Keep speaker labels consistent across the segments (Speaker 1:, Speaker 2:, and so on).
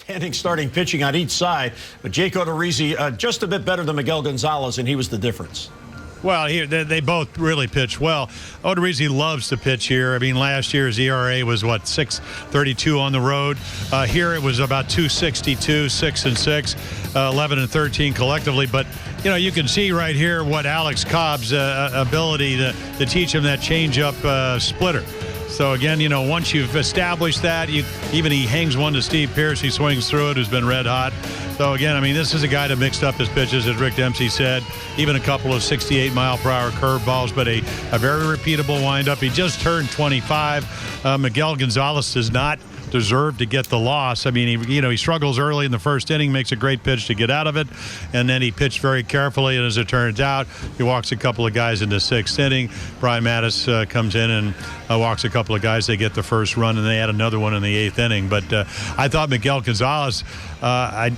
Speaker 1: Standing starting pitching on each side, but Jake Odorizzi just a bit better than Miguel Gonzalez, and he was the difference.
Speaker 2: Well, here they both really pitch well. Odorizzi loves to pitch here. I mean, last year's ERA was, 6.32 on the road. Here it was about 2.62, 6-6, 11-13 collectively. But, you can see right here what Alex Cobb's ability to teach him that changeup splitter. So, again, once you've established that, he hangs one to Steve Pearce. He swings through it, who's been red hot. So, again, this is a guy that mixed up his pitches, as Rick Dempsey said, even a couple of 68-mile-per-hour curveballs, but a very repeatable windup. He just turned 25. Miguel Gonzalez does not deserve to get the loss. He struggles early in the first inning, makes a great pitch to get out of it, and then he pitched very carefully, and as it turns out, he walks a couple of guys in the sixth inning. Brian Mattis comes in and walks a couple of guys. They get the first run, and they add another one in the eighth inning. But I thought Miguel Gonzalez, I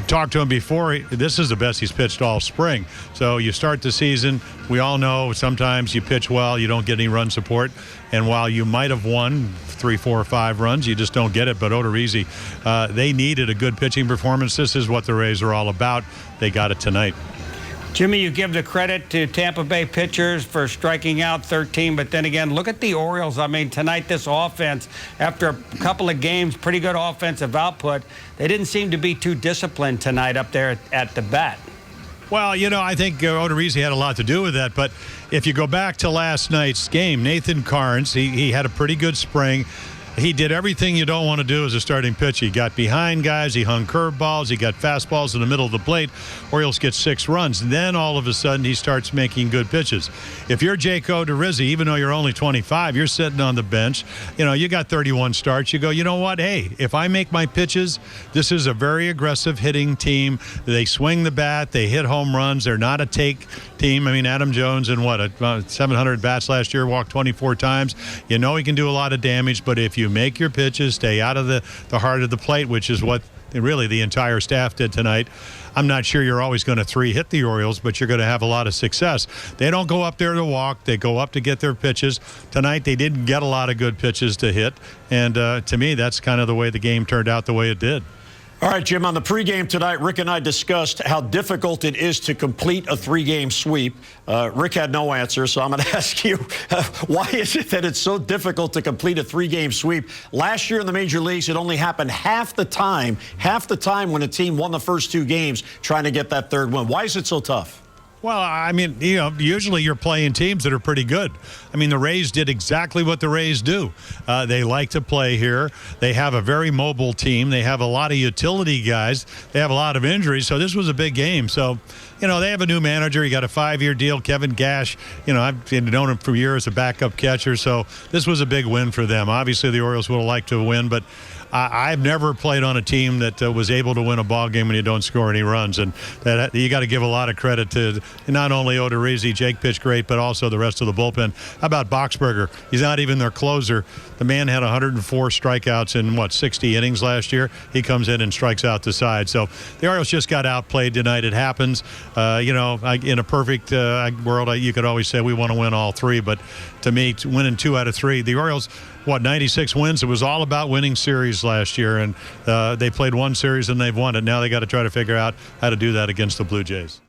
Speaker 2: talked to him before, this is the best he's pitched all spring. So you start the season, we all know sometimes you pitch well, you don't get any run support, and while you might have won 3, 4, or 5 runs, you just don't get it. But Odorizzi, they needed a good pitching performance. This is what the Rays are all about. They got it tonight.
Speaker 3: Jimmy, you give the credit to Tampa Bay pitchers for striking out 13, but then again, look at the Orioles. Tonight this offense, after a couple of games, pretty good offensive output, they didn't seem to be too disciplined tonight up there at the bat.
Speaker 2: Well, I think Odorizzi had a lot to do with that, but if you go back to last night's game, Nathan Carnes, he had a pretty good spring. He did everything you don't want to do as a starting pitcher. He got behind guys. He hung curveballs. He got fastballs in the middle of the plate. Orioles get 6 runs. Then all of a sudden he starts making good pitches. If you're Jake Odorizzi, even though you're only 25, you're sitting on the bench. You got 31 starts. You go, you know what? Hey, if I make my pitches, this is a very aggressive hitting team. They swing the bat. They hit home runs. They're not a take team. Adam Jones in 700 bats last year, walked 24 times. He can do a lot of damage, but if you make your pitches, stay out of the heart of the plate, which is what really the entire staff did tonight. I'm not sure you're always going to 3-hit the Orioles, but you're going to have a lot of success. They don't go up there to walk. They go up to get their pitches. Tonight they didn't get a lot of good pitches to hit, and to me that's kind of the way the game turned out the way it did.
Speaker 1: All right, Jim, on the pregame tonight, Rick and I discussed how difficult it is to complete a 3-game sweep. Rick had no answer, so I'm going to ask you, why is it that it's so difficult to complete a 3-game sweep? Last year in the major leagues, it only happened half the time when a team won the first 2 games trying to get that third win. Why is it so tough?
Speaker 2: Well, usually you're playing teams that are pretty good. The Rays did exactly what the Rays do. They like to play here. They have a very mobile team. They have a lot of utility guys. They have a lot of injuries, so this was a big game. So, they have a new manager. He got a 5-year deal, Kevin Gash. I've known him for years as a backup catcher, so this was a big win for them. Obviously, the Orioles would have liked to win, but I've never played on a team that was able to win a ball game when you don't score any runs, and that you got to give a lot of credit to not only Odorizzi, Jake pitched great, but also the rest of the bullpen. How about Boxberger? He's not even their closer. The man had 104 strikeouts in 60 innings last year. He comes in and strikes out the side. So the Orioles just got outplayed tonight. It happens. In a perfect world, you could always say we want to win all 3, but to me, winning 2 out of 3, the Orioles, 96 wins. It was all about winning series last year, and they played one series and they've won it. Now they got to try to figure out how to do that against the Blue Jays.